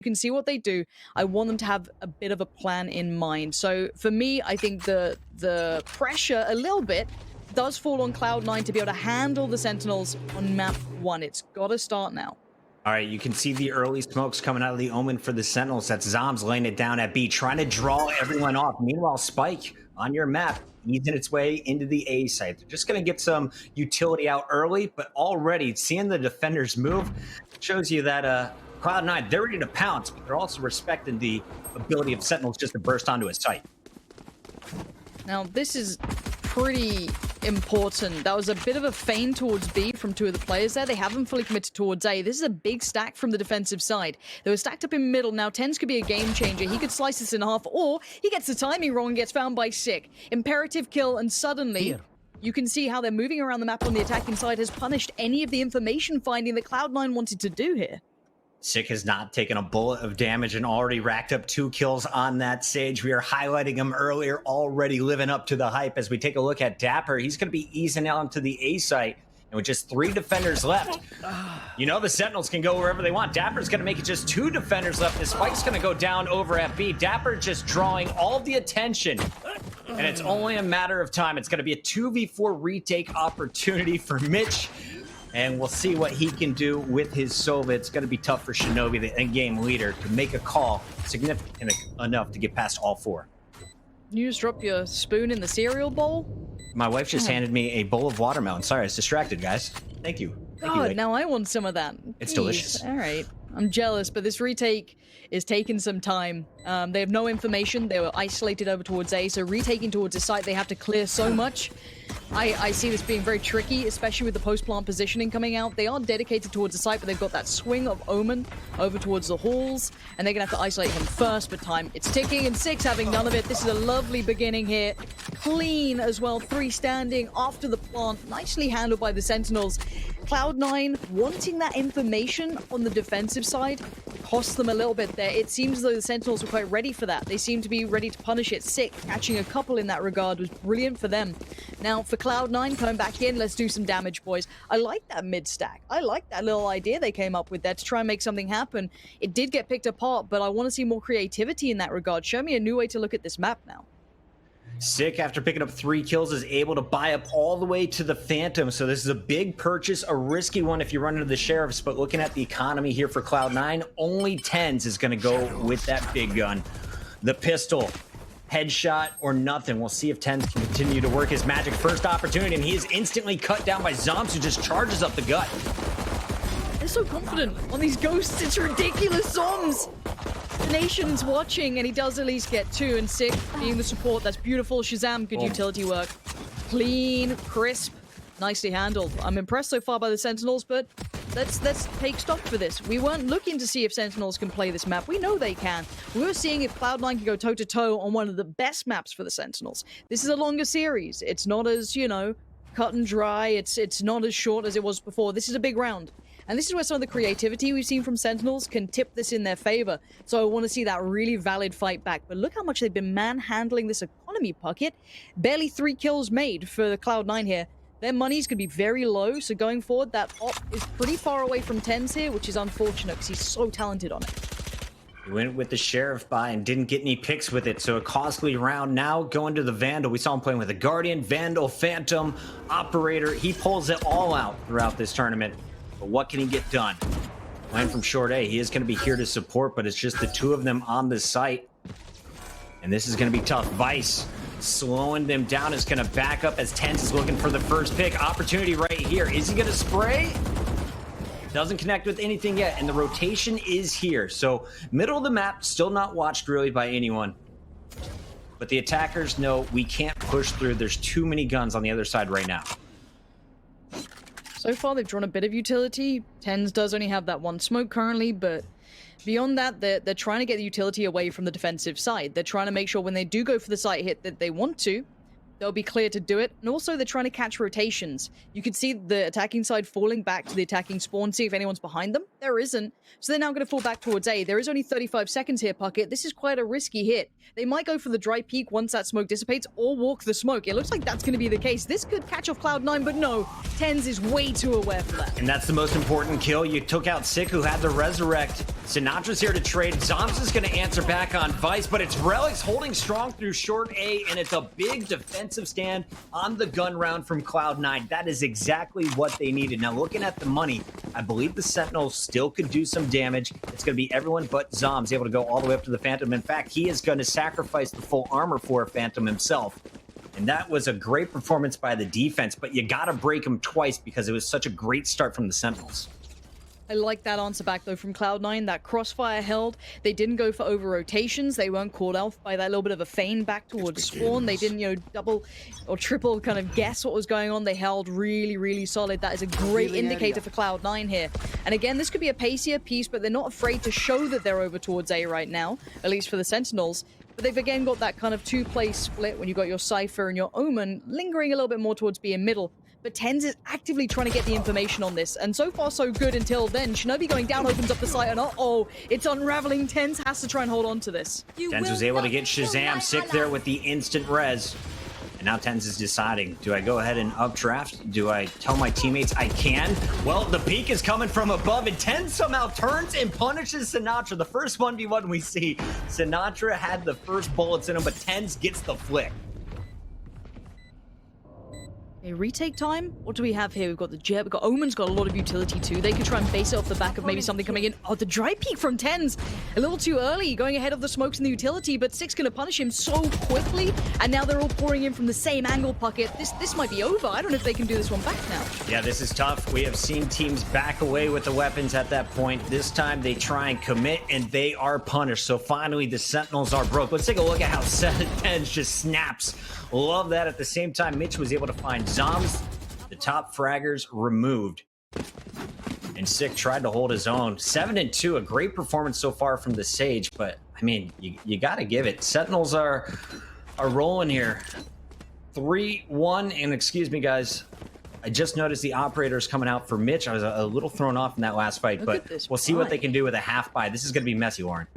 You can see what they do. I want them to have a bit of a plan in mind. So for me, I think the pressure a little bit does fall on Cloud9 to be able to handle the Sentinels on map 1. It's got to start now. All right, you can see the early smokes coming out of the Omen for the Sentinels. That's Zombs laying it down at B, trying to draw everyone off. Meanwhile, Spike on your map, easing its way into the A site. They're just going to get some utility out early, but already seeing the defenders move shows you that Cloud9, they're ready to pounce, but they're also respecting the ability of Sentinels just to burst onto a site. Now, this is pretty important. That was a bit of a feint towards B from two of the players there. They haven't fully committed towards A. This is a big stack from the defensive side. They were stacked up in middle. Now, Tens could be a game changer. He could slice this in half, or he gets the timing wrong and gets found by Sick. Imperative kill, and suddenly you can see how they're moving around the map on the attacking side has punished any of the information finding that Cloud9 wanted to do here. Sick has not taken a bullet of damage and already racked up 2 kills on that Sage. We are highlighting him earlier, already living up to the hype. As we take a look at Dapper, he's going to be easing out into the A site. And with just 3 defenders left, you know the Sentinels can go wherever they want. Dapper's going to make it just 2 defenders left. The Spike's going to go down over at B. Dapper just drawing all the attention. And it's only a matter of time. It's going to be a 2v4 retake opportunity for Mitch. And we'll see what he can do with his Sova. It's going to be tough for Shinobi, the end-game leader, to make a call significant enough to get past all 4. You just drop your spoon in the cereal bowl? My wife just handed me a bowl of watermelon. Sorry, I was distracted, guys. Thank you. God, now I want some of that. It's Jeez. delicious. All right. I'm jealous, but this retake is taking some time. They have no information. They were isolated over towards A, so retaking towards the site, they have to clear so much. I see this being very tricky, especially with the post-plant positioning coming out. They are dedicated towards the site, but they've got that swing of Omen over towards the halls, and they're going to have to isolate him first, but time, it's ticking, and Six having none of it. This is a lovely beginning here. Clean as well, 3 standing after the plant. Nicely handled by the Sentinels. Cloud9 wanting that information on the defensive side cost them a little bit there. It seems as though the Sentinels were quite ready for that. They seem to be ready to punish it. Sick, catching a couple in that regard was brilliant for them. Now, for Cloud9 coming back in, let's do some damage, boys. I like that mid-stack. I like that little idea they came up with there to try and make something happen. It did get picked apart, but I want to see more creativity in that regard. Show me a new way to look at this map now. Sick, after picking up 3 kills, is able to buy up all the way to the Phantom. So this is a big purchase, a risky one if you run into the Sheriffs. But looking at the economy here for Cloud9, only Tens is going to go with that big gun. The pistol, headshot or nothing. We'll see if Tens can continue to work his magic. First opportunity, and he is instantly cut down by Zombs, who just charges up the gut. They're so confident on these ghosts. It's ridiculous, Zombs. The nation's watching, and he does at least get 2, and Sick being the support. That's beautiful. Shazam, good utility work. Clean, crisp, nicely handled. I'm impressed so far by the Sentinels, but let's take stock for this. We weren't looking to see if Sentinels can play this map. We know they can. We were seeing if Cloud9 can go toe-to-toe on one of the best maps for the Sentinels. This is a longer series. It's not as, you know, cut and dry. It's not as short as it was before. This is a big round. And this is where some of the creativity we've seen from Sentinels can tip this in their favor. So I want to see that really valid fight back. But look how much they've been manhandling this economy, Puckett. Barely 3 kills made for the Cloud9 here. Their money's going to be very low, so going forward, that op is pretty far away from Tens here, which is unfortunate because he's so talented on it. He went with the Sheriff buy and didn't get any picks with it, so a costly round. Now going to the Vandal. We saw him playing with a Guardian, Vandal, Phantom, Operator. He pulls it all out throughout this tournament. But what can he get done? Playing from short A, he is going to be here to support, but it's just the 2 of them on the site. And this is going to be tough. Vice slowing them down, is going to back up as Tens is looking for the first pick. Opportunity right here. Is he going to spray? Doesn't connect with anything yet, and the rotation is here. So middle of the map, still not watched really by anyone. But the attackers know we can't push through. There's too many guns on the other side right now. So far, they've drawn a bit of utility. Tens does only have that 1 smoke currently, but beyond that, they're trying to get the utility away from the defensive side. They're trying to make sure when they do go for the site hit that they want to, they'll be clear to do it. And also, they're trying to catch rotations. You can see the attacking side falling back to the attacking spawn, see if anyone's behind them. There isn't. So they're now going to fall back towards A. There is only 35 seconds here, Puckett. This is quite a risky hit. They might go for the dry peek once that smoke dissipates, or walk the smoke. It looks like that's going to be the case. This could catch off Cloud9, but no. TenZ is way too aware for that. And that's the most important kill. You took out Sick, who had the resurrect. Sinatra's here to trade. Zoms is going to answer back on Vice, but it's Relics holding strong through short A, and it's a big defensive stand on the gun round from Cloud9. That is exactly what they needed. Now, looking at the money, I believe the Sentinels still could do some damage. It's going to be everyone but Zoms able to go all the way up to the Phantom. In fact, he is going to sacrifice the full armor for a Phantom himself. And that was a great performance by the defense, but you got to break him twice because it was such a great start from the Sentinels. I like that answer back, though, from Cloud9. That crossfire held. They didn't go for over-rotations. They weren't called off by that little bit of a feign back towards spawn. They didn't, double or triple kind of guess what was going on. They held really, really solid. That is a great indicator for Cloud9 here. And again, this could be a pacier piece, but they're not afraid to show that they're over towards A right now, at least for the Sentinels. But they've again got that kind of two-place split when you've got your Cypher and your Omen lingering a little bit more towards B in middle. But TenZ is actively trying to get the information on this. And so far, so good until then. Shinobi going down opens up the site, and uh-oh, it's unraveling. TenZ has to try and hold on to this. TenZ was able to get Shazam Sick there with the instant res. And now TenZ is deciding, do I go ahead and updraft? Do I tell my teammates I can? Well, the peak is coming from above, and TenZ somehow turns and punishes Sinatra. The first 1v1 we see, Sinatra had the first bullets in him, but TenZ gets the flick. A retake time? What do we have here? We've got the Jet, we've got Omen's got a lot of utility too. They could try and base it off the back of maybe something coming in. Oh, the dry peek from TenZ. A little too early, going ahead of the smokes and the utility, but Sick's gonna punish him so quickly, and now they're all pouring in from the same angle, Puckett. This might be over. I don't know if they can do this one back now. Yeah, this is tough. We have seen teams back away with the weapons at that point. This time they try and commit, and they are punished. So finally, the Sentinels are broke. Let's take a look at how TenZ just snaps. Love that. At the same time, Mitch was able to find Zoms, the top fraggers removed. And Sick tried to hold his own. 7-2, a great performance so far from the Sage, but I mean, you got to give it. Sentinels are rolling here. 3-1, and excuse me, guys. I just noticed the operators coming out for Mitch. I was a little thrown off in that last fight, but we'll see what they can do with a half buy. This is going to be messy, Warren.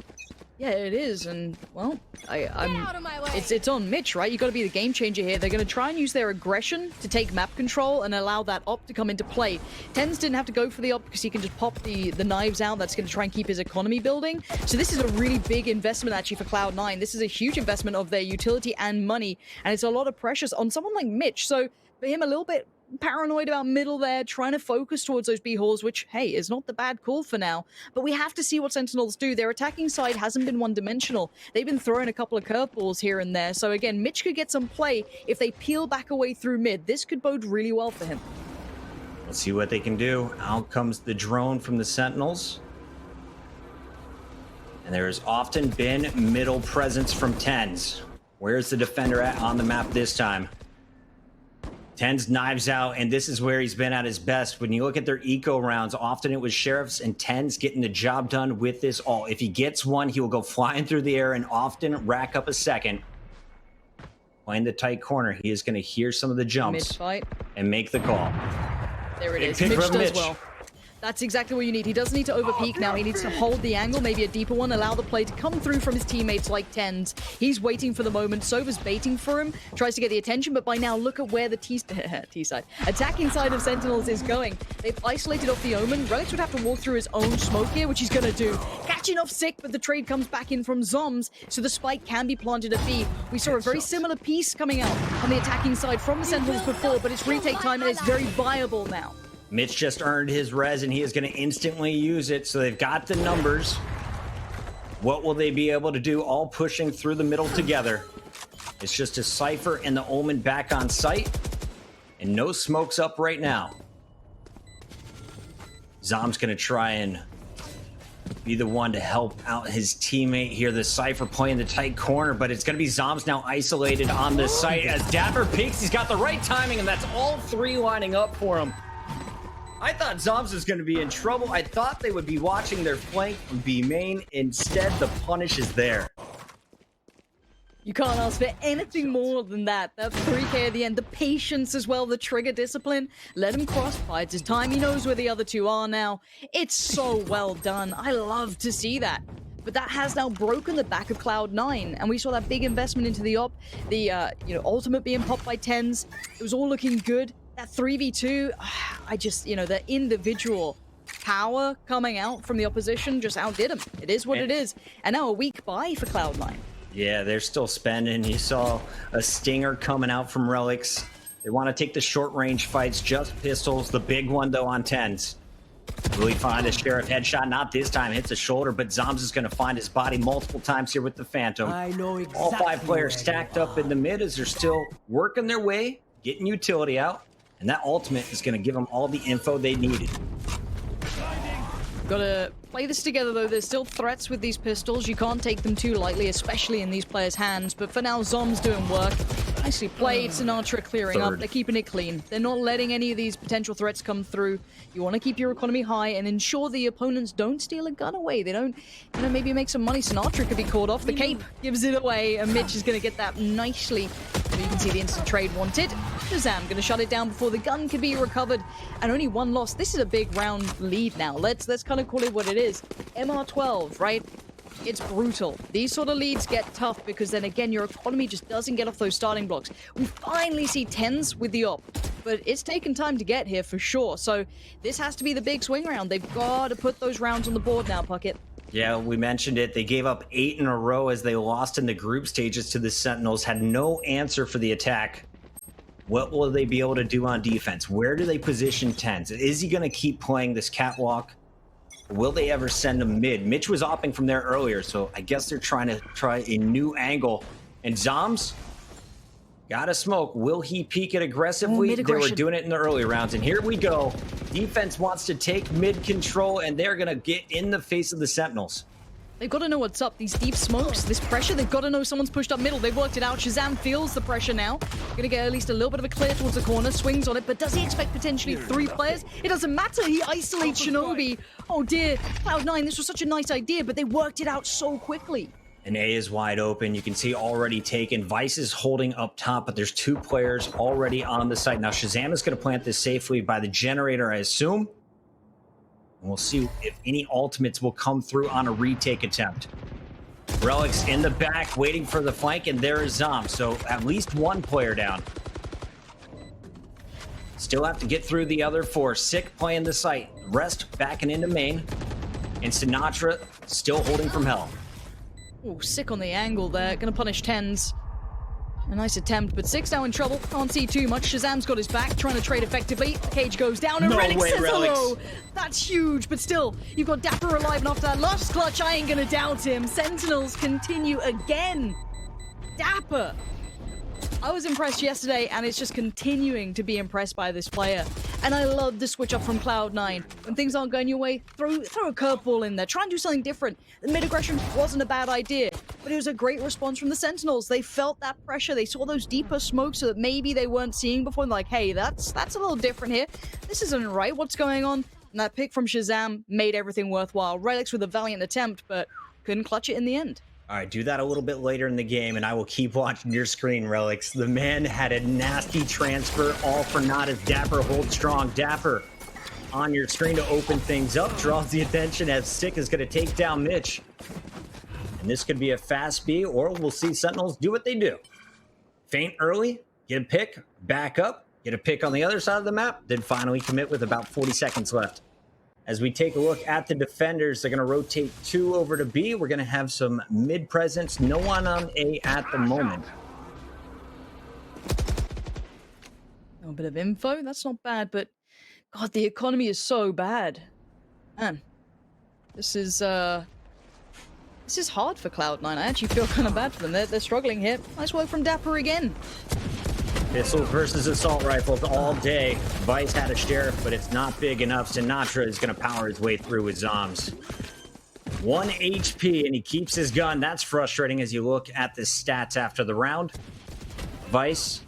Yeah, it is, and well, it's on Mitch, right? You got to be the game changer here. They're going to try and use their aggression to take map control and allow that op to come into play. TenZ didn't have to go for the op because he can just pop the knives out. That's going to try and keep his economy building. So this is a really big investment actually for Cloud9. This is a huge investment of their utility and money, and it's a lot of pressures on someone like Mitch. So for him, a little bit paranoid about middle there, trying to focus towards those B halls, which, hey, is not the bad call for now. But we have to see what Sentinels do. Their attacking side hasn't been one-dimensional. They've been throwing a couple of curveballs here and there. So again, Mitch could get some play if they peel back away through mid. This could bode really well for him. Let's see what they can do. Out comes the drone from the Sentinels. And there has often been middle presence from TenZ. Where's the defender at on the map this time? TenZ knives out, and this is where he's been at his best. When you look at their eco rounds, often it was Sheriffs and TenZ getting the job done with this all. If he gets one, he will go flying through the air and often rack up a second. Playing the tight corner, he is going to hear some of the jumps and make the call. There it is. Mitch does well. That's exactly what you need. He doesn't need to overpeak now. He needs to hold the angle, maybe a deeper one, allow the play to come through from his teammates like TenZ. He's waiting for the moment. Sova's baiting for him, tries to get the attention, but by now, look at where the T-side, attacking side of Sentinels is going. They've isolated off the Omen. Relics would have to walk through his own smoke here, which he's going to do. Catching off Sick, but the trade comes back in from Zoms, so the spike can be planted at B. We saw a very similar piece coming out on the attacking side from the Sentinels before, but it's retake time and it's very viable now. Mitch just earned his res, and he is going to instantly use it. So they've got the numbers. What will they be able to do? All pushing through the middle together. It's just a Cypher and the Omen back on site. And no smokes up right now. Zom's going to try and be the one to help out his teammate here. The Cypher playing the tight corner, but it's going to be Zoms now isolated on the site. As Dapper peeks, he's got the right timing, and that's all three lining up for him. I thought Zoms was going to be in trouble. I thought they would be watching their flank from B main. Instead, the punish is there. You can't ask for anything more than that. That 3K at the end, the patience as well, the trigger discipline. Let him cross, bides his time. He knows where the other two are now. It's so well done. I love to see that. But that has now broken the back of Cloud9, and we saw that big investment into the op, the ultimate being popped by tens. It was all looking good. That 3v2, I just, the individual power coming out from the opposition just outdid him. It is what it is. And now a weak bye for Cloud9. Yeah, they're still spending. You saw a stinger coming out from Relics. They want to take the short-range fights, just pistols. The big one, though, on tens. Will he find a Sheriff headshot? Not this time. Hits the shoulder, but Zoms is going to find his body multiple times here with the Phantom. I know exactly. All 5 players stacked up in the mid as they're still working their way, getting utility out, and that ultimate is going to give them all the info they needed. Gotta play this together, though. There's still threats with these pistols. You can't take them too lightly, especially in these players' hands. But for now, Zom's doing work. Nicely played. Sinatra clearing up. They're keeping it clean. They're not letting any of these potential threats come through. You want to keep your economy high and ensure the opponents don't steal a gun away. They don't, maybe make some money. Sinatra could be caught off. The cape gives it away, and Mitch is going to get that nicely. So you can see the instant trade wanted. Shazam going to shut it down before the gun can be recovered. And only one loss. This is a big round lead now. Let's kind of call it what it is. MR12, right? It's brutal. These sort of leads get tough because then again, your economy just doesn't get off those starting blocks. We finally see tens with the op, but it's taken time to get here for sure. So this has to be the big swing round. They've got to put those rounds on the board now, Puckett. Yeah, we mentioned it. They gave up 8 in a row as they lost in the group stages to the Sentinels, had no answer for the attack. What will they be able to do on defense? Where do they position tens? Is he going to keep playing this catwalk? Will they ever send him mid? Mitch was opting from there earlier, so I guess they're trying a new angle. And Zoms got a smoke. Will he peek it aggressively? They were doing it in the early rounds, and here we go. Defense wants to take mid control, and they're going to get in the face of the Sentinels. They've got to know what's up. These deep smokes, this pressure, they've got to know someone's pushed up middle. They've worked it out. Shazam feels the pressure now. Gonna get at least a little bit of a clear towards the corner, swings on it, but does he expect potentially 3 players? It doesn't matter. He isolates Shinobi. Oh dear. Cloud9, this was such a nice idea, but they worked it out so quickly. And A is wide open. You can see already taken. Vice is holding up top, but there's 2 players already on the site. Now Shazam is going to plant this safely by the generator, I assume. And we'll see if any ultimates will come through on a retake attempt. Relics in the back, waiting for the flank, and there is Zom. So at least 1 player down. Still have to get through the other 4. Sick playing the site. Rest backing into main. And Sinatra still holding from hell. Oh, Sick on the angle there. Gonna punish tens. A nice attempt, but Sick's now in trouble. Can't see too much. Shazam's got his back, trying to trade effectively. The cage goes down, and Relic says hello. That's huge, but still, you've got Dapper alive, and after that last clutch, I ain't gonna doubt him. Sentinels continue again. Dapper. I was impressed yesterday, and it's just continuing to be impressed by this player. And I love the switch up from Cloud9. When things aren't going your way, throw a curveball in there. Try and do something different. The mid-aggression wasn't a bad idea, but it was a great response from the Sentinels. They felt that pressure. They saw those deeper smokes that maybe they weren't seeing before. And like, hey, that's a little different here. This isn't right. What's going on? And that pick from Shazam made everything worthwhile. Relics with a valiant attempt, but couldn't clutch it in the end. All right, do that a little bit later in the game, and I will keep watching your screen, Relics. The man had a nasty transfer, all for naught as Dapper holds strong. Dapper on your screen to open things up, draws the attention as Sick is going to take down Mitch. And this could be a fast B, or we'll see Sentinels do what they do. Feint early, get a pick, back up, get a pick on the other side of the map, then finally commit with about 40 seconds left. As we take a look at the defenders, they're going to rotate 2 over to B. We're going to have some mid presence. No one on A at the moment. A bit of info. That's not bad, but God, the economy is so bad. Man, this is hard for Cloud9. I actually feel kind of bad for them. They're struggling here. Nice work from Dapper again. Pistols versus assault rifles all day. Vice had a sheriff, but it's not big enough. Sinatra is going to power his way through with Zoms. 1 HP, and he keeps his gun. That's frustrating as you look at the stats after the round. Vice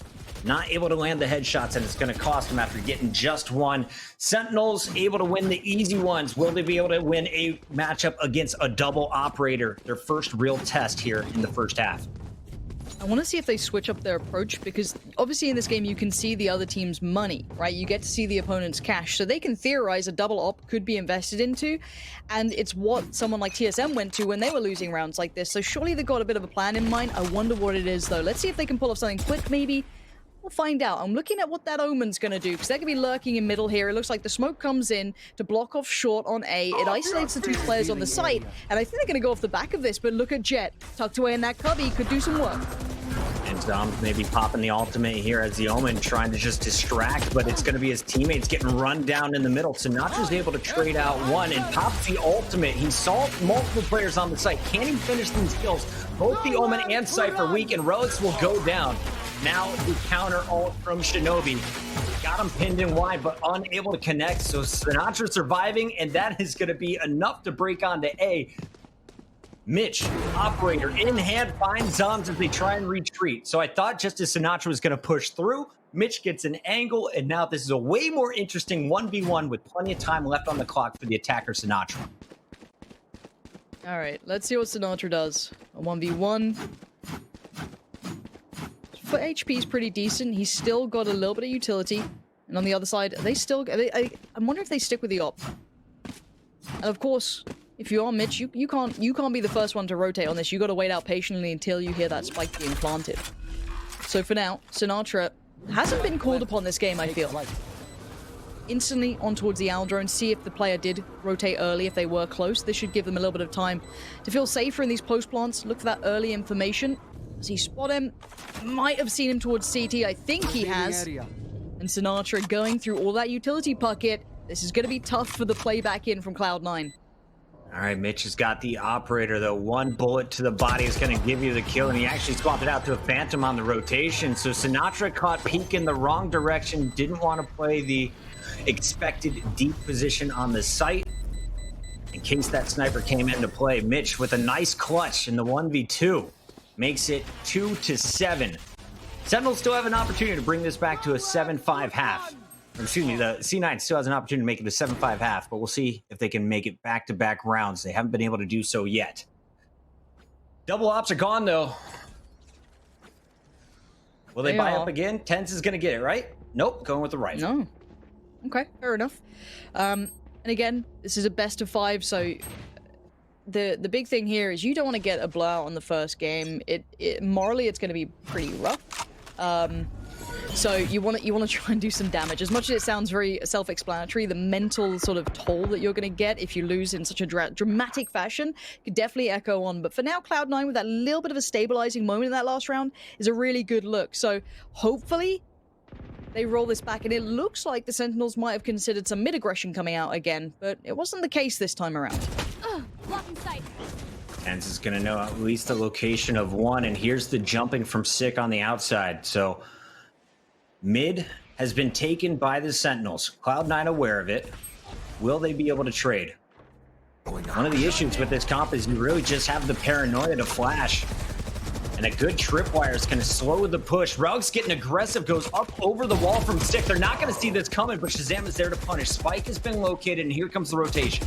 not able to land the headshots, and it's going to cost him after getting just 1. Sentinels able to win the easy ones. Will they be able to win a matchup against a double operator? Their first real test here in the first half. I want to see if they switch up their approach, because obviously in this game you can see the other team's money, right? You get to see the opponent's cash, so they can theorize a double op could be invested into, and it's what someone like TSM went to when they were losing rounds like this, so surely they've got a bit of a plan in mind. I wonder what it is, though. Let's see if they can pull off something quick, maybe. We'll find out. I'm looking at what that Omen's going to do, because they're going to be lurking in middle here. It looks like the smoke comes in to block off short on A. It isolates the two players on the site, and I think they're going to go off the back of this, but look at Jet. Tucked away in that cubby, could do some work. And Dom's maybe popping the ultimate here as the Omen trying to just distract, but it's going to be his teammates getting run down in the middle. Sinatra's able to trade out one and pops the ultimate. He saw multiple players on the site. Can he finish these kills? Both the Omen and Cypher weak, and Relics will go down. Now the counter ult from Shinobi. Got him pinned in wide, but unable to connect. So Sinatra surviving, and that is going to be enough to break onto A. Mitch, operator, in hand, finds Zombs as they try and retreat. So I thought just as Sinatra was going to push through, Mitch gets an angle, and now this is a way more interesting 1v1 with plenty of time left on the clock for the attacker Sinatra. All right, let's see what Sinatra does. A 1v1. For HP is pretty decent. He's still got a little bit of utility. And on the other side, they still... I wonder if they stick with the op. And of course, if you are Mitch, you can't be the first one to rotate on this. You got to wait out patiently until you hear that spike being planted. So for now, Sinatra hasn't been called upon this game, I feel. Instantly on towards the Owl drone, see if the player did rotate early, if they were close. This should give them a little bit of time to feel safer in these post plants. Look for that early information. Does he spot him? Might have seen him towards CT. I think he has. And Sinatra going through all that utility Puckett. This is going to be tough for the play back in from Cloud9. All right, Mitch has got the operator, though. One bullet to the body is going to give you the kill, and he actually swapped it out to a Phantom on the rotation. So Sinatra caught Peak in the wrong direction, didn't want to play the expected deep position on the site. In case that sniper came into play, Mitch with a nice clutch in the 1v2 makes it 2-7. Sentinels still have an opportunity to bring this back to a 7-5 half. Excuse me, the C9 still has an opportunity to make it a 7-5 half, but we'll see if they can make it back-to-back rounds. They haven't been able to do so yet. Double ops are gone, though. Will they buy up again? Tens is going to get it, right? Nope, going with the rifle. No. Okay, fair enough. And again, this is a best of 5, so the big thing here is you don't want to get a blowout on the first game. Morally, it's going to be pretty rough. So you want to try and do some damage. As much as it sounds very self-explanatory, the mental sort of toll that you're going to get if you lose in such a dramatic fashion could definitely echo on. But for now, Cloud9 with that little bit of a stabilizing moment in that last round is a really good look. So hopefully they roll this back, and it looks like the Sentinels might have considered some mid-aggression coming out again, but it wasn't the case this time around. Blocking sight. Tens is going to know at least the location of one, and here's the jumping from Sick on the outside. So mid has been taken by the Sentinels. Cloud9 aware of it. Will they be able to trade? One of the issues with this comp is you really just have the paranoia to flash. And a good tripwire is going to slow the push. Rogue's getting aggressive, goes up over the wall from Sick. They're not going to see this coming, but Shazam is there to punish. Spike has been located, and here comes the rotation.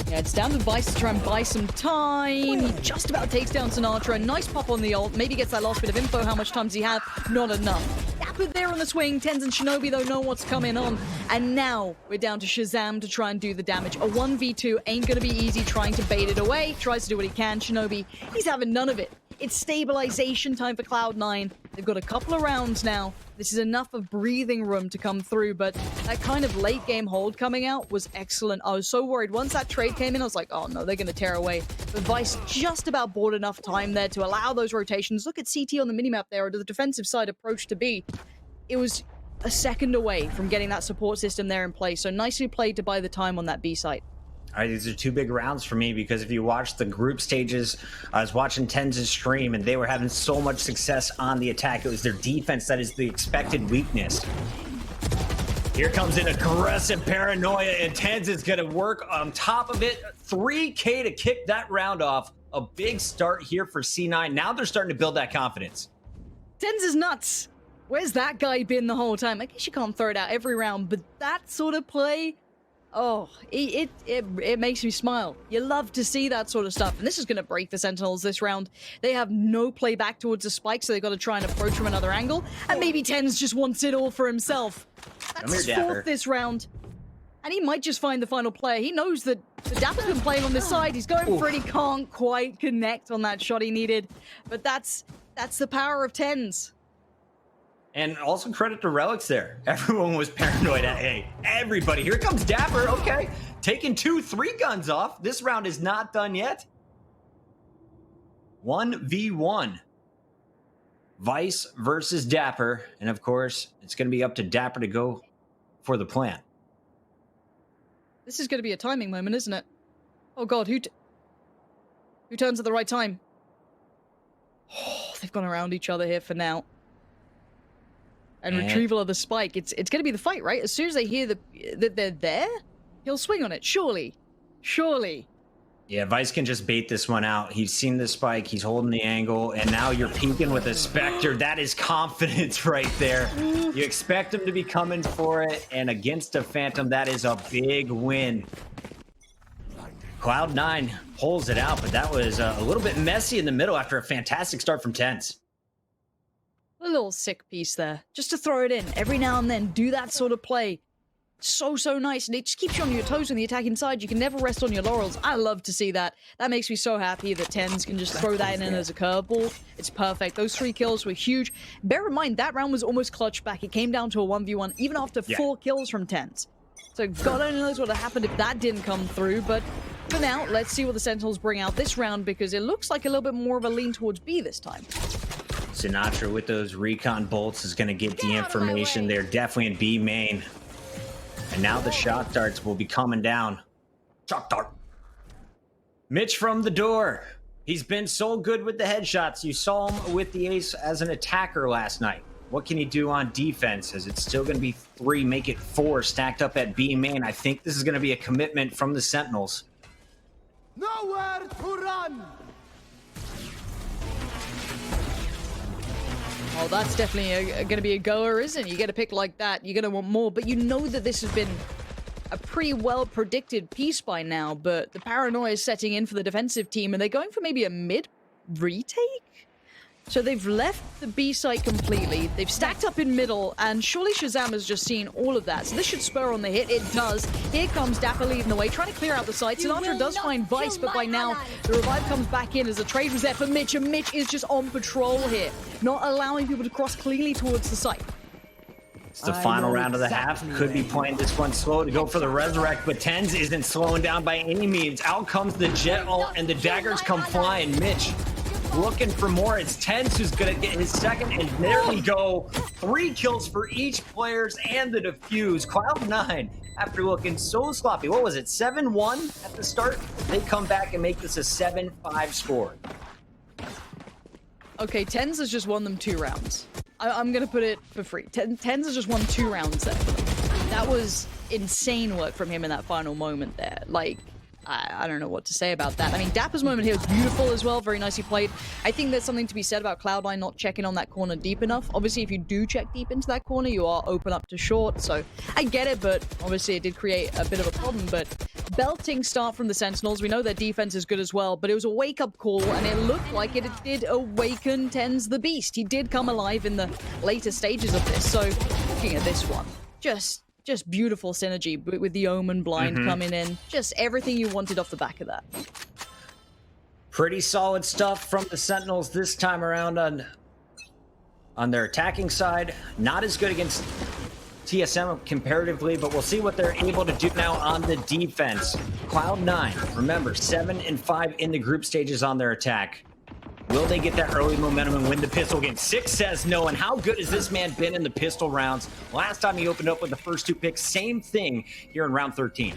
Yeah, it's down to Vice to try and buy some time. He just about takes down Sinatra. Nice pop on the ult. Maybe gets that last bit of info. How much time does he have? Not enough. Dapper there on the swing. Tens and Shinobi, though, know what's coming on. And now we're down to Shazam to try and do the damage. A 1v2 ain't going to be easy trying to bait it away. Tries to do what he can. Shinobi, he's having none of it. It's stabilization time for Cloud9. They've got a couple of rounds now. This is enough of breathing room to come through, but that kind of late game hold coming out was excellent. I was so worried. Once that trade came in, I was like, oh no, they're going to tear away. But Vice just about bought enough time there to allow those rotations. Look at CT on the minimap there, or the defensive side approach to B. It was a second away from getting that support system there in place, so nicely played to buy the time on that B site. All right, these are two big rounds for me, because if you watch the group stages, I was watching Tens' stream, and they were having so much success on the attack. It was their defense that is the expected weakness. Here comes an aggressive paranoia, and Tens is going to work on top of it. 3K to kick that round off. A big start here for C9. Now they're starting to build that confidence. Tens is nuts. Where's that guy been the whole time? I guess you can't throw it out every round, but that sort of play Oh, it makes me smile. You love to see that sort of stuff. And this is going to break the Sentinels this round. They have no play back towards the spike, so they've got to try and approach from another angle. And maybe Tens just wants it all for himself. That's his fourth this round. And he might just find the final player. He knows that the Dapper's been playing on this side. He's going for it. He can't quite connect on that shot he needed. But that's the power of Tens. And also credit to Relics there. Everyone was paranoid. Hey, everybody. Here comes Dapper. Okay. Taking 2-3 guns off. This round is not done yet. 1v1. Vice versus Dapper. And of course, it's going to be up to Dapper to go for the plant. This is going to be a timing moment, isn't it? Oh god, who turns at the right time? Oh, they've gone around each other here for now. And retrieval of the spike. It's going to be the fight, right? As soon as they hear that they're there, he'll swing on it. Surely. Surely. Yeah, Vice can just bait this one out. He's seen the spike. He's holding the angle. And now you're peeking with a Spectre. That is confidence right there. You expect him to be coming for it. And against a Phantom, that is a big win. Cloud9 pulls it out, but that was a little bit messy in the middle after a fantastic start from Tens. A little sick piece there. Just to throw it in every now and then. Do that sort of play. So nice. And it just keeps you on your toes on the attack inside. You can never rest on your laurels. I love to see that. That makes me so happy that Tens can just throw that in as a curveball. It's perfect. Those 3 kills were huge. Bear in mind, that round was almost clutched back. It came down to a 1v1, even after 4 kills from Tens. So God only knows what would have happened if that didn't come through. But for now, let's see what the Sentinels bring out this round, because it looks like a little bit more of a lean towards B this time. Sinatra with those recon bolts is going to get the information. They're definitely in B main. And now the shot darts will be coming down. Shot dart. Mitch from the door. He's been so good with the headshots. You saw him with the ace as an attacker last night. What can he do on defense? As it's still going to be 3, make it 4 stacked up at B main. I think this is going to be a commitment from the Sentinels. Nowhere to run. Oh, that's definitely going to be a goer, isn't it? You get a pick like that, you're going to want more. But you know that this has been a pretty well-predicted piece by now. But the paranoia is setting in for the defensive team, and they're going for maybe a mid retake? So they've left the B site completely. They've stacked up in middle, and surely Shazam has just seen all of that. So this should spur on the hit. It does. Here comes Dapper leading the way, trying to clear out the site. Sinatra does find Vice, but by now the revive comes back in as the trade was there for Mitch, and Mitch is just on patrol here, not allowing people to cross cleanly towards the site. It's the final round of the half. Could be playing this one slow to go for the resurrect, but Tens isn't slowing down by any means. Out comes the jet ult, and the daggers come flying. Mitch looking for more. It's Tens who's gonna get his second, and there we go. 3 kills for each players and the defuse. Cloud9, after looking so sloppy, what was it, 7-1 at the start? They come back and make this a 7-5 score. Okay, Tens has just won them 2 rounds. I'm gonna put it for free. Tens has just won 2 rounds there. That was insane work from him in that final moment there. Like, I don't know what to say about that. I mean, Dapper's moment here was beautiful as well. Very nicely played. I think there's something to be said about Cloud9 not checking on that corner deep enough. Obviously, if you do check deep into that corner, you are open up to short. So I get it, but obviously it did create a bit of a problem. But belting start from the Sentinels. We know their defense is good as well, but it was a wake-up call, and it looked like it did awaken Tens the Beast. He did come alive in the later stages of this. So looking at this one, just beautiful synergy with the Omen blind coming in. Just everything you wanted off the back of that. Pretty solid stuff from the Sentinels this time around on their attacking side. Not as good against TSM comparatively, but we'll see what they're able to do now on the defense. Cloud9, remember, 7-5 in the group stages on their attack. Will they get that early momentum and win the pistol game? 6 says no, and how good has this man been in the pistol rounds? Last time he opened up with the first 2 picks, same thing here in round 13.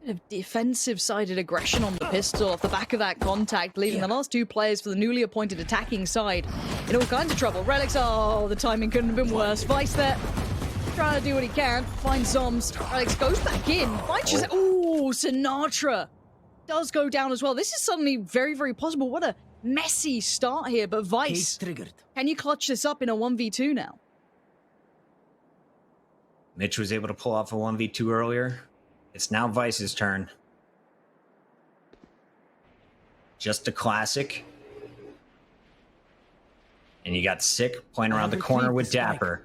Bit of defensive-sided aggression on the pistol off the back of that contact, leaving the last 2 players for the newly appointed attacking side in all kinds of trouble. Relics, oh, the timing couldn't have been worse. Vice there, trying to do what he can, finds Zoms. Relics goes back in, finds Shazam. Ooh, Sinatra does go down as well. This is suddenly very, very possible. What a messy start here, but Vice, can you clutch this up in a 1v2 now? Mitch was able to pull off a 1v2 earlier. It's now Vice's turn. Just a classic. And you got Sick playing around the corner with Dapper.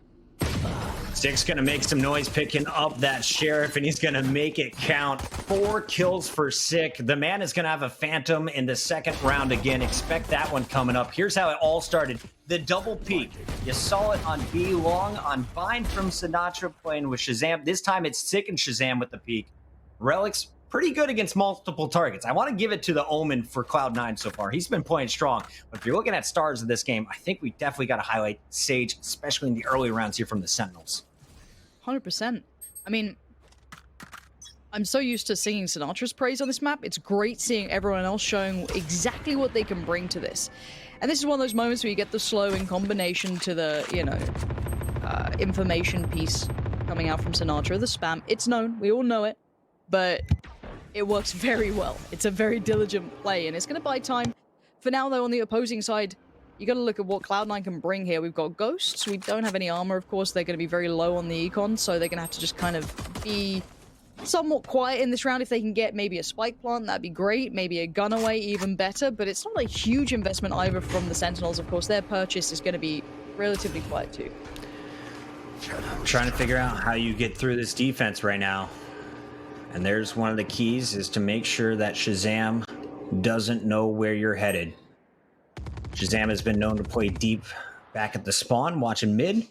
Sick's going to make some noise picking up that Sheriff, and he's going to make it count. 4 kills for Sick. The man is going to have a Phantom in the second round again. Expect that one coming up. Here's how it all started. The double peek. You saw it on B long, on Bind from Sinatra playing with Shazam. This time it's Sick and Shazam with the peek. Relic's pretty good against multiple targets. I want to give it to the Omen for Cloud9 so far. He's been playing strong. But if you're looking at stars of this game, I think we definitely got to highlight Sage, especially in the early rounds here from the Sentinels. 100%. I mean, I'm so used to singing Sinatra's praise on this map. It's great seeing everyone else showing exactly what they can bring to this. And this is one of those moments where you get the slow in combination to the, you know, information piece coming out from Sinatra, the spam. It's known. We all know it. But it works very well. It's a very diligent play, and it's going to buy time. For now, though, on the opposing side, you got to look at what Cloud9 can bring here. We've got Ghosts. We don't have any armor, of course. They're going to be very low on the econ, so they're going to have to just kind of be somewhat quiet in this round. If they can get maybe a spike plant, that'd be great. Maybe a gun away, even better. But it's not a huge investment either from the Sentinels. Of course, their purchase is going to be relatively quiet too. Trying to figure out how you get through this defense right now. And there's one of the keys, is to make sure that Shazam doesn't know where you're headed. Shazam has been known to play deep back at the spawn, watching mid.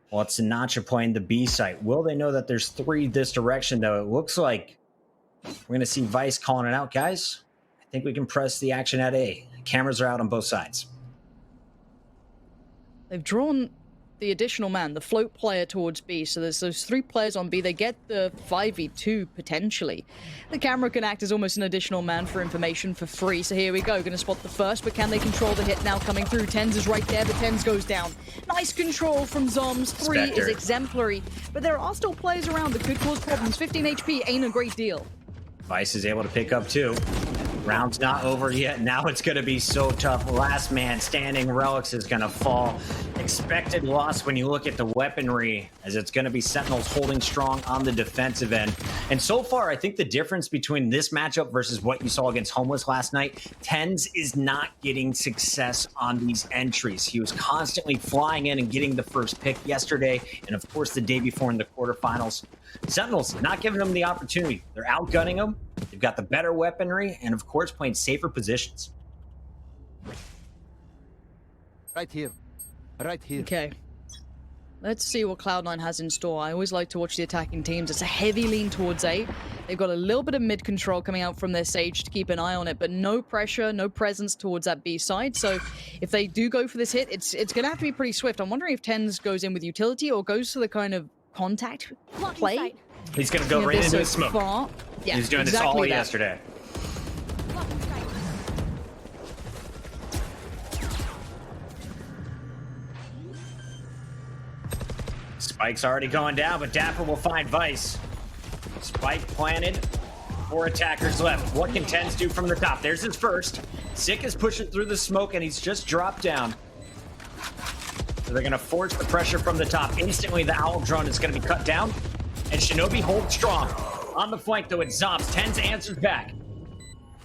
While it's Sinatra playing the B site. Will they know that there's 3 this direction, though? It looks like we're going to see Vice calling it out. Guys, I think we can press the action at A. Cameras are out on both sides. They've drawn the additional man, the float player towards B. So there's those 3 players on B. They get the 5v2 potentially. The camera can act as almost an additional man for information for free. So here we go. Going to spot the first, but can they control the hit now coming through? Tens is right there, but Tens goes down. Nice control from Zoms. 3 Spectre is exemplary, but there are still players around that could cause problems. 15 HP ain't a great deal. Vice is able to pick up 2. Round's not over yet. Now it's going to be so tough. Last man standing. Relics is going to fall. Expected loss when you look at the weaponry, as it's going to be Sentinels holding strong on the defensive end. And so far, I think the difference between this matchup versus what you saw against Homeless last night, Tens is not getting success on these entries. He was constantly flying in and getting the first pick yesterday, and of course the day before in the quarterfinals. Sentinels not giving them the opportunity. They're outgunning them. They've got the better weaponry, and of course playing safer positions. Right here. Right here. Okay. Let's see what Cloud9 has in store. I always like to watch the attacking teams. It's a heavy lean towards A. They've got a little bit of mid control coming out from their Sage to keep an eye on it, but no pressure, no presence towards that B side. So if they do go for this hit, it's going to have to be pretty swift. I'm wondering if Tens goes in with utility or goes to the kind of contact play. He's going to go right into his smoke. Yeah, he's doing exactly this all that. yesterday. Spike's already going down, but Dapper will find Vice. Spike planted. 4 attackers left. What can Tens do from the top? There's his first. Sick is pushing through the smoke, and he's just dropped down. So they're going to force the pressure from the top. Instantly, the Owl drone is going to be cut down. And Shinobi holds strong. On the flank, though, it's Zombs. Tens answers back.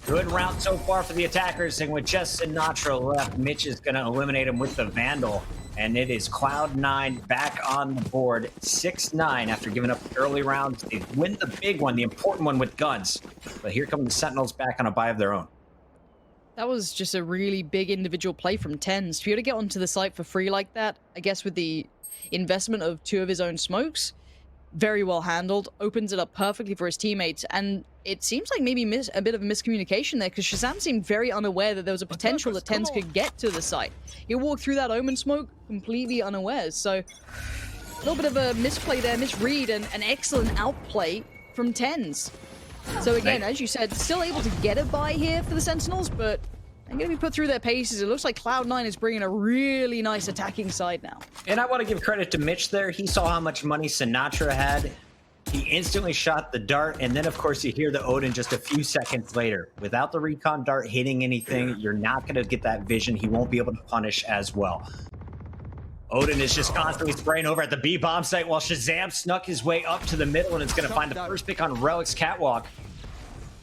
Good round so far for the attackers, and with just Sinatra left, Mitch is going to eliminate him with the Vandal. And it is Cloud9 back on the board, 6-9 after giving up the early rounds. They win the big one, the important one with guns. But here come the Sentinels back on a buy of their own. That was just a really big individual play from Tens. For you to get onto the site for free like that, I guess with the investment of 2 of his own smokes, very well handled, opens it up perfectly for his teammates, and it seems like maybe a bit of a miscommunication there, because Shazam seemed very unaware that there was a potential that Tens could get to the site. He walked through that Omen smoke completely unawares, so a little bit of a misplay there, misread, and an excellent outplay from Tens. So again, as you said, still able to get a buy here for the Sentinels, but they're going to be put through their paces. It looks like Cloud9 is bringing a really nice attacking side now. And I want to give credit to Mitch there. He saw how much money Sinatra had. He instantly shot the dart, and then, of course, you hear the Odin just a few seconds later. Without the recon dart hitting anything, you're not going to get that vision. He won't be able to punish as well. Odin is just constantly spraying over at the B bomb site while Shazam snuck his way up to the middle and is going to find the first pick on Relic's catwalk.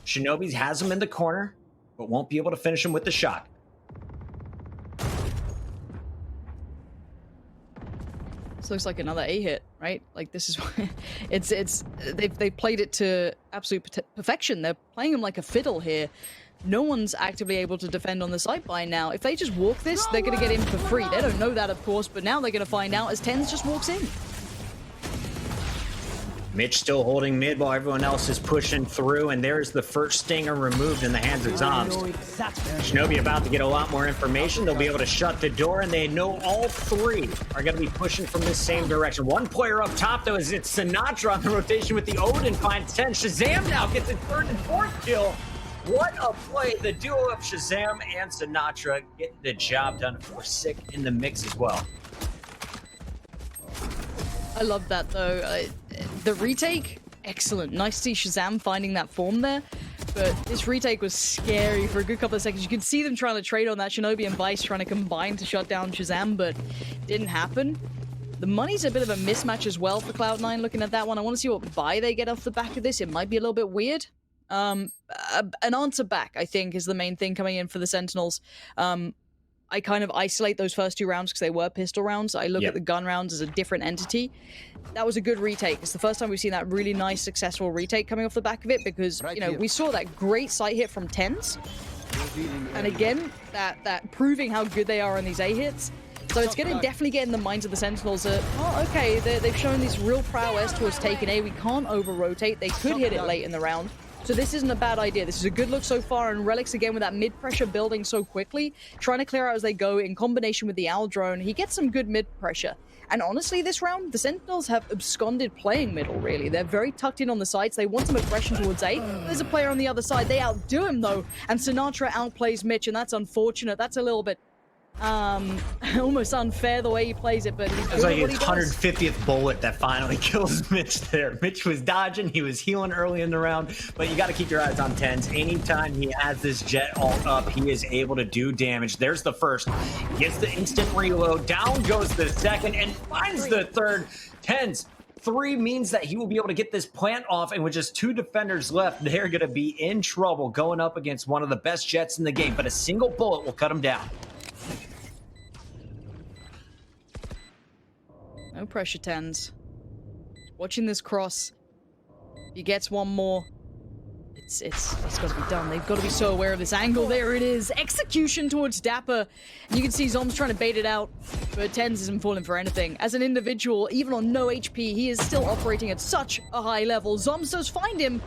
Shinobi has him in the corner, but won't be able to finish him with the shot. This looks like another A hit, right? Like this is they've played it to absolute perfection. They're playing him like a fiddle here. No one's actively able to defend on the site by now. If they just walk this, they're going to get in for free. They don't know that, of course, but now they're going to find out as Tens just walks in. Mitch still holding mid while everyone else is pushing through, and there's the first stinger removed in the hands of Zombs. Shinobi about to get a lot more information. They'll be able to shut the door, and they know all three are going to be pushing from this same direction. One player up top, though, is it's Sinatra on the rotation with the Odin, finds 10. Shazam now gets a third and fourth kill. What a play. The duo of Shazam and Sinatra getting the job done. For Sick in the mix as well. I love that, though. The retake, excellent. Nice to see Shazam finding that form there. But this retake was scary for a good couple of seconds. You could see them trying to trade on that. Shinobi and Vice trying to combine to shut down Shazam, but didn't happen. The money's a bit of a mismatch as well for Cloud9 looking at that one. I want to see what buy they get off the back of this. It might be a little bit weird. An answer back, I think, is the main thing coming in for the Sentinels. I kind of isolate those first two rounds because they were pistol rounds. I look at the gun rounds as a different entity. That was a good retake. It's the first time we've seen that really nice, successful retake coming off the back of it because, you know, we saw that great sight hit from Tens. And again, that proving how good they are on these A hits. So it's going to definitely get in the minds of the Sentinels that, oh, okay, they've shown this real prowess towards taking A. We can't over-rotate. They could hit it late in the round. So this isn't a bad idea. This is a good look so far, and Relics again with that mid-pressure building so quickly, trying to clear out as they go in combination with the Owl drone. He gets some good mid-pressure. And honestly, this round, the Sentinels have absconded playing middle, really. They're very tucked in on the sides. They want some aggression towards A. There's a player on the other side. They outdo him, though, and Sinatra outplays Mitch, and that's unfortunate. That's a little bit almost unfair the way he plays it, but he's it's like his 150th bullet that finally kills Mitch there. Mitch was dodging, he was healing early in the round, but you got to keep your eyes on Tens. Anytime he has this jet alt up, he is able to do damage. There's the first, gets the instant reload, down goes the second, and finds the third. Tens, 3 means that he will be able to get this plant off, and with just 2 defenders left, they're going to be in trouble going up against one of the best jets in the game, but a single bullet will cut him down. No pressure, Tens. Watching this cross. He gets one more. It's got to be done. They've got to be so aware of this angle. There it is. Execution towards Dapper. And you can see Zom's trying to bait it out, but Tens isn't falling for anything. As an individual, even on no HP, he is still operating at such a high level. Zoms does find him.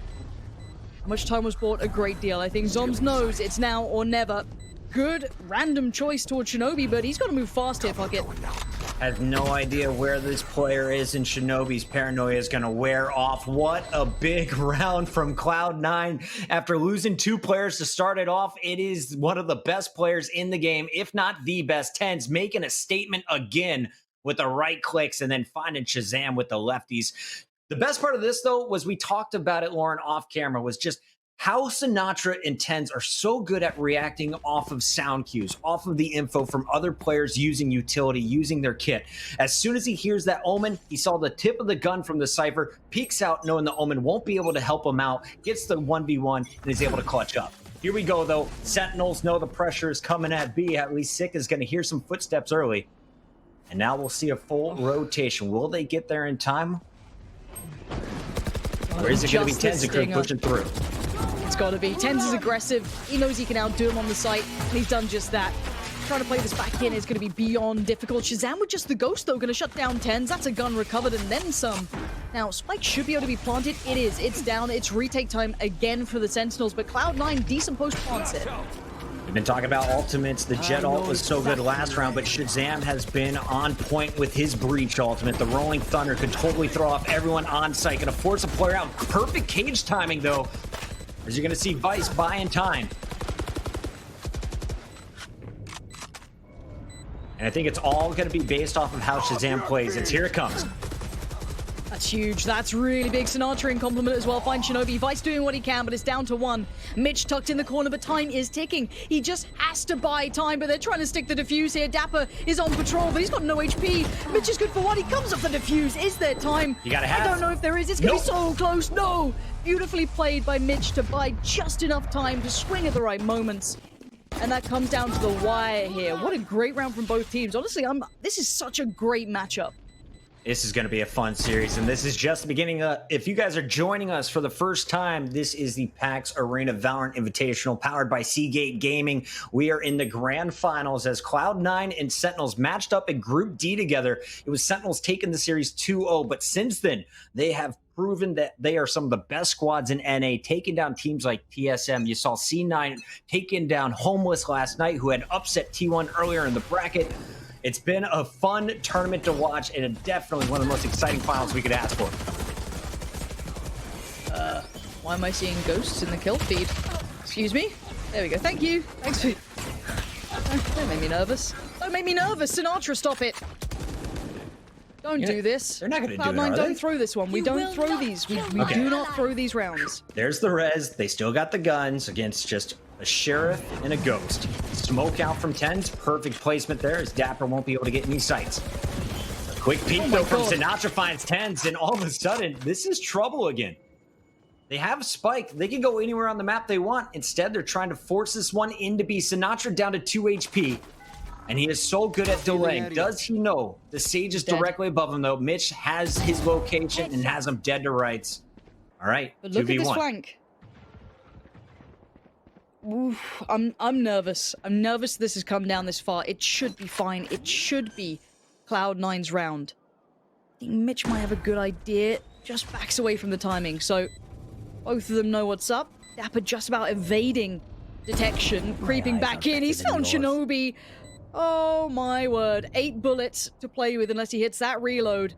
How much time was bought? A great deal. I think Zoms knows it's now or never. Good random choice towards Shinobi, but he's got to move fast here, Puckett. Has no idea where this player is, and Shinobi's paranoia is going to wear off. What a big round from Cloud9. After losing 2 players to start it off, it is one of the best players in the game, if not the best. Tens making a statement again with the right clicks and then finding Shazam with the lefties. The best part of this, though, was we talked about it, Lauren, off camera, was just how Sinatra and Tens are so good at reacting off of sound cues, off of the info from other players using utility, using their kit. As soon as he hears that Omen, he saw the tip of the gun from the Cypher, peeks out knowing the Omen won't be able to help him out, gets the 1v1, and is able to clutch up. Here we go, though. Sentinels know the pressure is coming at B. At least Sick is going to hear some footsteps early. And now we'll see a full rotation. Will they get there in time? Or is it going to be Tens and crew pushing through? It's got to be. Tens is aggressive. He knows he can outdo him on the site, and he's done just that. Trying to play this back in is going to be beyond difficult. Shazam with just the ghost, though, going to shut down Tens. That's a gun recovered and then some. Now, Spike should be able to be planted. It is. It's down. It's retake time again for the Sentinels, but Cloud9, decent post-plants it. We've been talking about ultimates. The Jet ult was so good last round, but Shazam has been on point with his Breach ultimate. The Rolling Thunder could totally throw off everyone on site. Going to force a player out. Perfect cage timing, though, as you're going to see Vice buy in time. And I think it's all going to be based off of how Shazam plays. Here it comes. That's huge. That's really big. Sinatra in compliment as well. Fine Shinobi. Vice doing what he can, but it's down to 1. Mitch tucked in the corner, but time is ticking. He just has to buy time, but they're trying to stick the defuse here. Dapper is on patrol, but he's got no HP. Mitch is good for 1. He comes up the defuse. Is there time? You gotta have. I don't know if there is. It's going to be so close. No! Beautifully played by Mitch to buy just enough time to swing at the right moments. And that comes down to the wire here. What a great round from both teams. Honestly, this is such a great matchup. This is going to be a fun series, and this is just the beginning. If you guys are joining us for the first time, this is the PAX Arena Valorant Invitational powered by Seagate Gaming. We are in the grand finals as Cloud9 and Sentinels matched up in Group D together. It was Sentinels taking the series 2-0, but since then, they have proven that they are some of the best squads in NA, taking down teams like TSM. You saw C9 taking down Homeless last night, who had upset T1 earlier in the bracket. It's been a fun tournament to watch, and definitely one of the most exciting finals we could ask for. Why am I seeing ghosts in the kill feed? Excuse me? There we go. Thank you. Thanks for... Don't make me nervous. Don't make me nervous, Sinatra, stop it. Don't do this. They're not going to do it, Cloud9, are don't they? throw this one. We don't throw these. We do not throw these rounds. There's the res. They still got the guns against just a sheriff and a ghost. Smoke out from 10s. Perfect placement there, as Dapper won't be able to get any sights. A quick peek, though, from Sinatra finds 10s, and all of a sudden, this is trouble again. They have Spike. They can go anywhere on the map they want. Instead, they're trying to force this one into B. Sinatra down to 2 HP. And he is so good at delaying. Does he know the Sage is directly above him, though? Mitch has his location and has him dead to rights. All right, but look 2v1. at this flank. Oof, I'm nervous. I'm nervous this has come down this far. It should be fine. It should be Cloud9's round. I think Mitch might have a good idea. Just backs away from the timing. So both of them know what's up. Dapper just about evading detection. Creeping back in. He's found Shinobi. Oh my word. 8 bullets to play with unless he hits that reload.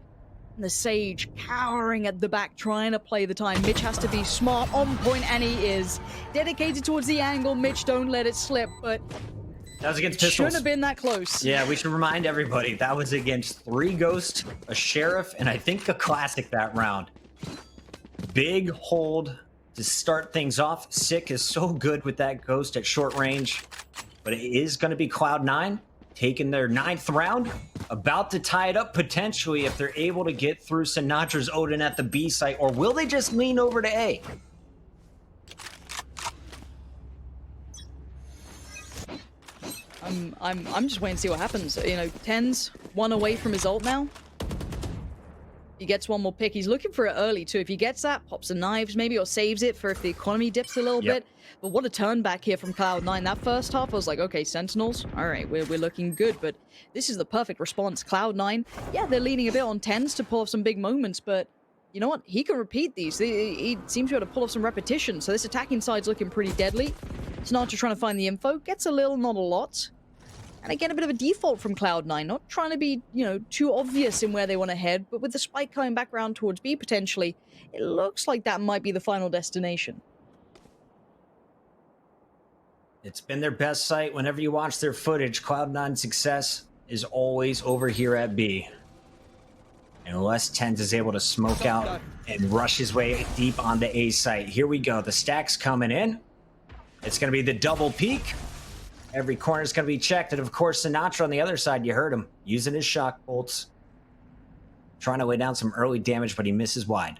And the Sage cowering at the back, trying to play the time. Mitch has to be smart, on point, and he is. Dedicated towards the angle. Mitch, don't let it slip, but that was against pistols. Shouldn't have been that close. Yeah, we should remind everybody that was against 3 ghosts, a sheriff, and I think a classic that round. Big hold to start things off. Sick is so good with that ghost at short range, but it is going to be Cloud9 taking their 9th round, about to tie it up potentially if they're able to get through Sinatra's Odin at the B site, or will they just lean over to A? I'm just waiting to see what happens. You know, 10's 1 away from his ult now. He gets one more pick. He's looking for it early too. If he gets that, pops the knives maybe, or saves it for if the economy dips a little bit. But what a turn back here from Cloud9. That first half, I was like, okay, Sentinels, all right, we're looking good. But this is the perfect response. Cloud9, yeah, they're leaning a bit on 10s to pull off some big moments, but you know what? He can repeat these. He seems to be able to pull off some repetition. So this attacking side's looking pretty deadly. Sinatra trying to find the info. Gets a little, not a lot. And again, a bit of a default from Cloud9. Not trying to be, you know, too obvious in where they want to head. But with the spike coming back around towards B potentially, it looks like that might be the final destination. It's been their best site. Whenever you watch their footage, Cloud9's success is always over here at B. Unless Tens is able to smoke out and rush his way deep on the A site. Here we go. The stack's coming in. It's going to be the double peak. Every corner is going to be checked. And of course, Sinatra on the other side, you heard him using his shock bolts. Trying to lay down some early damage, but he misses wide.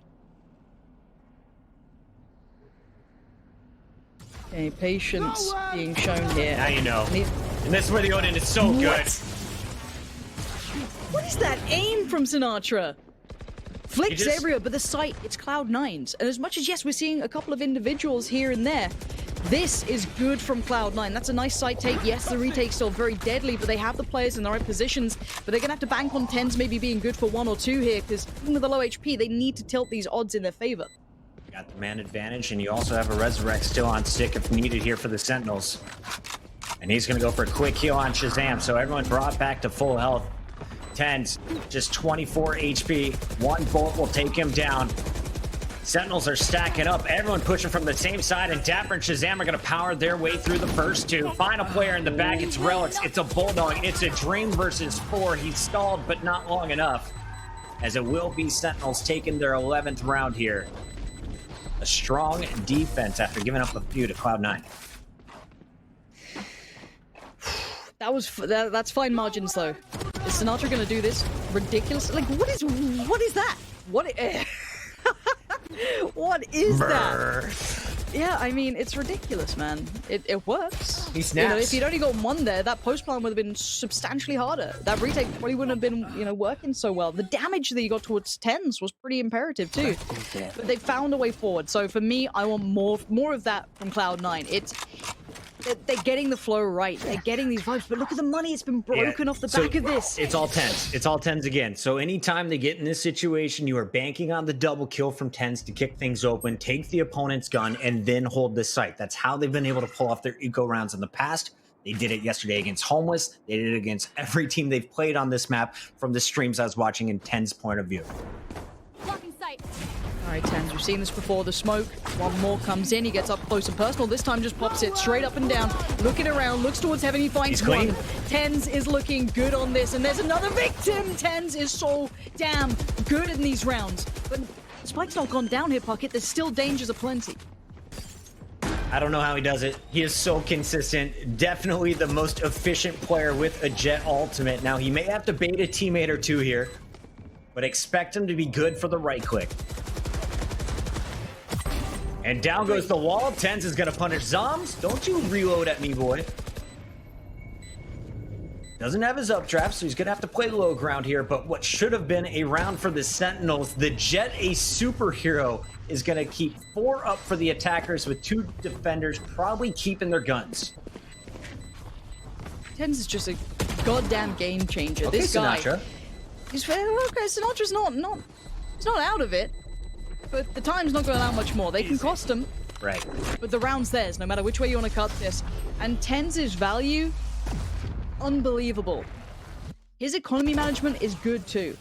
Okay, patience being shown here. Now you know. And this is where the Odin is so good. What is that aim from Sinatra? Flicks just... everywhere, but the site, it's Cloud9's. And as much as, yes, we're seeing a couple of individuals here and there, this is good from Cloud9. That's a nice site take. Yes, the retake's still very deadly, but they have the players in the right positions. But they're going to have to bank on 10s maybe being good for 1 or 2 here, because even with the low HP, they need to tilt these odds in their favor. You got the man advantage, and you also have a Resurrect still on stick if needed here for the Sentinels. And he's going to go for a quick heal on Shazam, so everyone brought back to full health. 10s, just 24 HP. 1 bolt will take him down. Sentinels are stacking up. Everyone pushing from the same side, and Dapper and Shazam are going to power their way through the first 2. Final player in the back, it's Relics. It's a Bulldog. It's a Dream versus 4. He's stalled, but not long enough. as it will be Sentinels taking their 11th round here. A strong defense after giving up a few to Cloud9. That's fine margins though. Is Sinatra gonna do this ridiculous? Like what is that? What is that? Yeah, I mean it's ridiculous, man. It works. He snaps. You know, if you'd only got one there, that post plan would have been substantially harder. That retake probably wouldn't have been, you know, working so well. The damage that you got towards tens was pretty imperative too. But they found a way forward. So for me, I want more of that from Cloud9. They're getting the flow right. They're getting these vibes. But look at the money. It's been broken off the back of this. It's all tens. It's all tens again. So anytime they get in this situation, you are banking on the double kill from tens to kick things open, take the opponent's gun, and then hold the site. That's how they've been able to pull off their eco rounds in the past. They did it yesterday against Homeless. They did it against every team they've played on this map from the streams I was watching in Ten's point of view. Blocking sight. All right, Tens, we've seen this before. The smoke, one more comes in. He gets up close and personal. This time just pops it straight up and down. Looking around, looks towards heaven. He finds one. Tens is looking good on this. And there's another victim. Tens is so damn good in these rounds. But Spike's not gone down here, Puckett. There's still dangers aplenty. I don't know how he does it. He is so consistent. Definitely the most efficient player with a Jet ultimate. Now, he may have to bait a teammate or two here, but expect him to be good for the right click. And down goes the wall. Tens is going to punish Zoms. Don't you reload at me, boy. Doesn't have his updraft, so he's going to have to play low ground here. But what should have been a round for the Sentinels, the Jet, a superhero, is going to keep 4 up for the attackers with 2 defenders probably keeping their guns. Tens is just a goddamn game changer. Okay, this guy. Sinatra. He's okay. Sinatra's he's not out of it, but the time's not going to allow much more. They can cost him, Right. but the round's theirs, no matter which way you want to cut this. And Tens' value, unbelievable. His economy management is good too.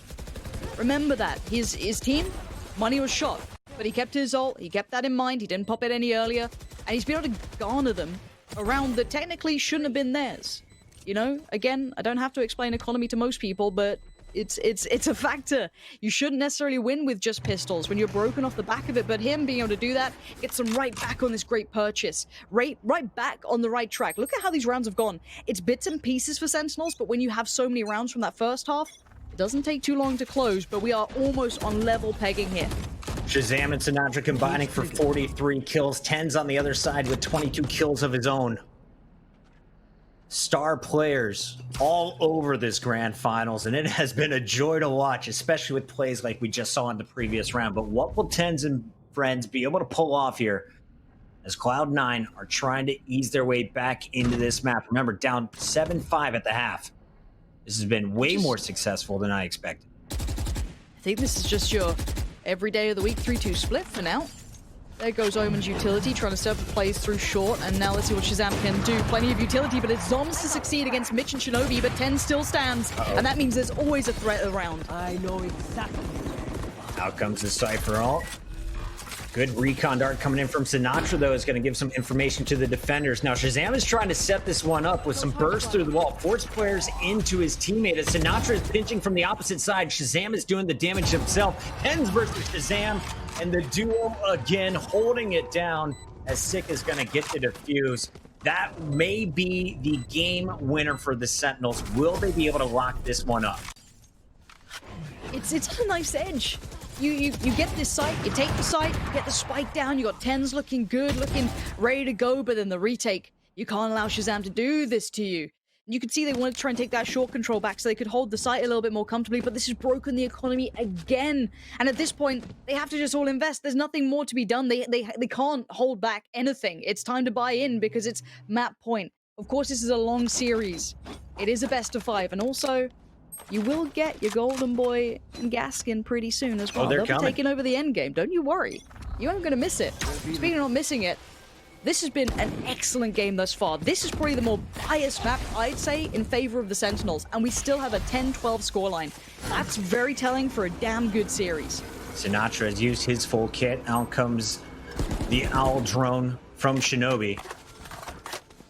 Remember that. His team, money was shot, but he kept his ult, he kept that in mind, he didn't pop it any earlier, and he's been able to garner them around that technically shouldn't have been theirs. You know, again, I don't have to explain economy to most people, but it's a factor. You shouldn't necessarily win with just pistols when you're broken off the back of it, but him being able to do that gets them right back on this great purchase. Right back on the right track. Look at how these rounds have gone. It's bits and pieces for Sentinels, but when you have so many rounds from that first half, it doesn't take too long to close, but we are almost on level pegging here. Shazam and Sinatra combining for 43 kills. Tens on the other side with 22 kills of his own. Star players all over this grand finals, and it has been a joy to watch, especially with plays like we just saw in the previous round. But what will Tens and friends be able to pull off here as Cloud9 are trying to ease their way back into this map? Remember, down 7-5 at the half. This has been way more successful than I expected. I think this is just your every day of the week 3-2 split for now. There goes Omen's utility, trying to set up the plays through short, and now let's see what Shazam can do. Plenty of utility, but it's Zoms to succeed against Mitch and Shinobi, but 10 still stands, and that means there's always a threat around. I know exactly. Out comes the Cypher ult. Good recon dart coming in from Sinatra, though, is going to give some information to the defenders. Now, Shazam is trying to set this one up with some bursts through the wall. Force players into his teammate. As Sinatra is pinching from the opposite side, Shazam is doing the damage himself. Hens versus Shazam, and the duo again holding it down as Sick is going to get the defuse. That may be the game winner for the Sentinels. Will they be able to lock this one up? It's a nice edge. You get this site, you take the site, get the spike down, you got 10s looking good, looking ready to go, but then the retake, you can't allow Shazam to do this to you. You could see they wanted to try and take that short control back so they could hold the site a little bit more comfortably, but this has broken the economy again. And at this point, they have to just all invest. There's nothing more to be done. They can't hold back anything. It's time to buy in because it's map point. Of course, this is a long series. It is a best of 5, and also, you will get your Goldenboy and Gaskin pretty soon as well. They're They'll coming. be taking over the end game. Don't you worry. You aren't going to miss it. Speaking of not missing it, this has been an excellent game thus far. This is probably the more biased map, I'd say, in favor of the Sentinels, and we still have a 10-12 scoreline. That's very telling for a damn good series. Sinatra has used his full kit. Out comes the Owl drone from Shinobi.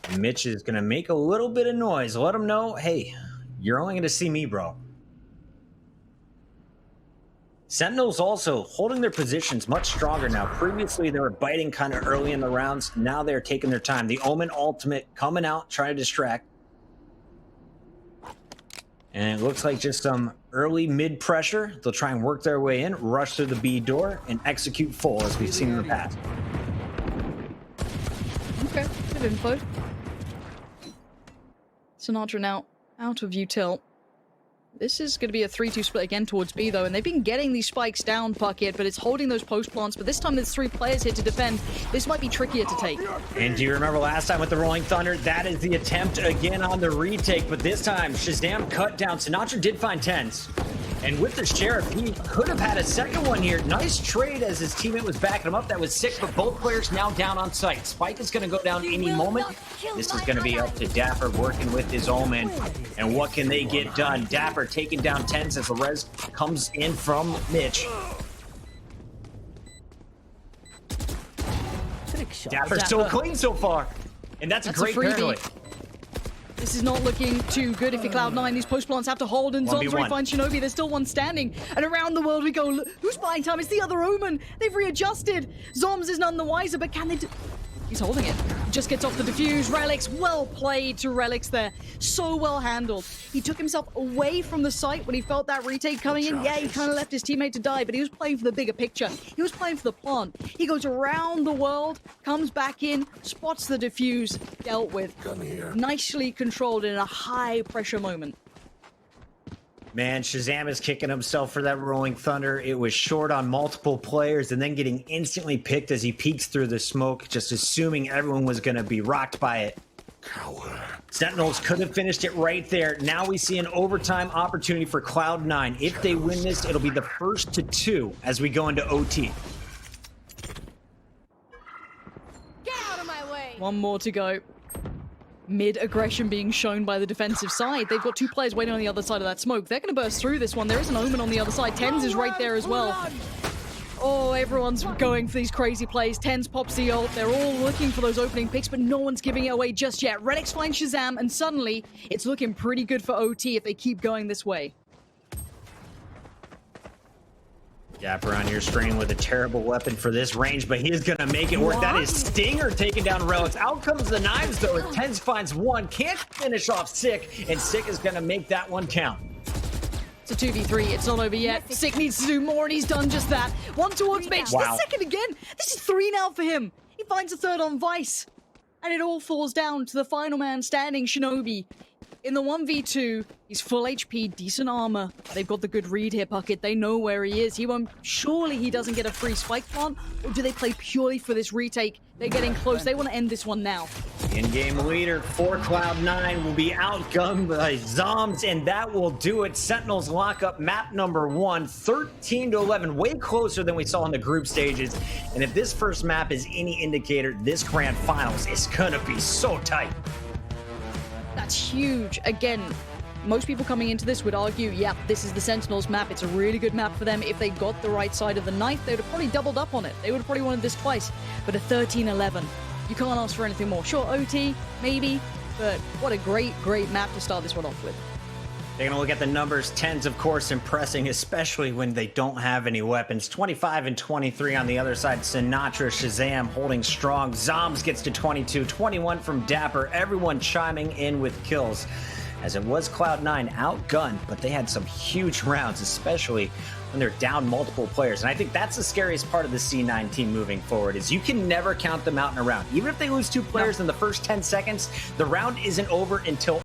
And Mitch is going to make a little bit of noise. Let him know, hey, you're only going to see me, bro. Sentinels also holding their positions much stronger now. Previously, they were biting kind of early in the rounds. Now they're taking their time. The Omen ultimate coming out, trying to distract. And it looks like just some early mid pressure. They'll try and work their way in, rush through the B door, and execute full as we've seen in the past. Okay, good info. Sinatra now out of util. This is going to be a 3-2 split again towards B, though, and they've been getting these spikes down, Puckett, but it's holding those post plants, but this time there's 3 players here to defend. This might be trickier to take. And do you remember last time with the Rolling Thunder? That is the attempt again on the retake, but this time Shazam cut down. Sinatra did find 10s. And with the Sheriff, he could have had a second one here. Nice trade as his teammate was backing him up. That was sick, but both players now down on site. Spike is going to go down any moment. This is going to be up to Dapper working with his Omen. And what can they get done? Dapper taking down 10s as the res comes in from Mitch. Dapper's so clean so far. And that's a great parallel. This is not looking too good if you're Cloud9. These post plants have to hold, and Zombs finds Shinobi. There's still one standing. And around the world we go. Look, who's buying time? It's the other Omen. They've readjusted. Zombs is none the wiser, but can they do... He's holding it. Just gets off the defuse. Relics, well played to Relics there. So well handled. He took himself away from the site when he felt that retake coming in. Yeah, he kind of left his teammate to die, but he was playing for the bigger picture. He was playing for the plant. He goes around the world, comes back in, spots the defuse, dealt with. Nicely controlled in a high pressure moment. Man, Shazam is kicking himself for that Rolling Thunder. It was short on multiple players and then getting instantly picked as he peeks through the smoke, just assuming everyone was going to be rocked by it. Coward. Sentinels could have finished it right there. Now we see an overtime opportunity for Cloud9. If they win this, it'll be the first to 2 as we go into OT. Get out of my way. One more to go. Mid-aggression being shown by the defensive side. They've got 2 players waiting on the other side of that smoke. They're going to burst through this one. There is an Omen on the other side. Tens is right there as well. Oh, everyone's going for these crazy plays. Tens pops the ult. They're all looking for those opening picks, but no one's giving it away just yet. Relics finds Shazam, and suddenly it's looking pretty good for OT if they keep going this way. Dapper on your screen with a terrible weapon for this range, but he is going to make it work. That is Stinger taking down Relics. Out comes the knives, though. Tens finds 1. Can't finish off Sick, and Sick is going to make that one count. It's a 2v3. It's not over yet. Sick needs to do more, and he's done just that. One towards Mitch. Wow. The second again. This is 3 now for him. He finds a third on Vice. And it all falls down to the final man standing, Shinobi. In the 1v2, he's full HP, decent armor. They've got the good read here, Puckett. They know where he is. He won't... Surely he doesn't get a free spike plant? Or do they play purely for this retake? They're getting close. They want to end this one now. In-game leader for Cloud9 will be outgunned by Zombs, and that will do it. Sentinels lock up map number 1, 13-11, way closer than we saw in the group stages. And if this first map is any indicator, this grand finals is gonna be so tight. That's huge. Again, most people coming into this would argue, yeah, this is the Sentinels map. It's a really good map for them. If they got the right side of the knife, they would have probably doubled up on it. They would have probably wanted this twice. But a 13-11, you can't ask for anything more. Sure, OT, maybe, but what a great, great map to start this one off with. They're going to look at the numbers. Tens, of course, impressing, especially when they don't have any weapons. 25 and 23 on the other side. Sinatra, Shazam holding strong. Zombs gets to 22. 21 from Dapper. Everyone chiming in with kills. As it was Cloud9 outgunned, but they had some huge rounds, especially when they're down multiple players. And I think that's the scariest part of the C9 team moving forward, is you can never count them out in a round. Even if they lose 2 players in the first 10 seconds, the round isn't over until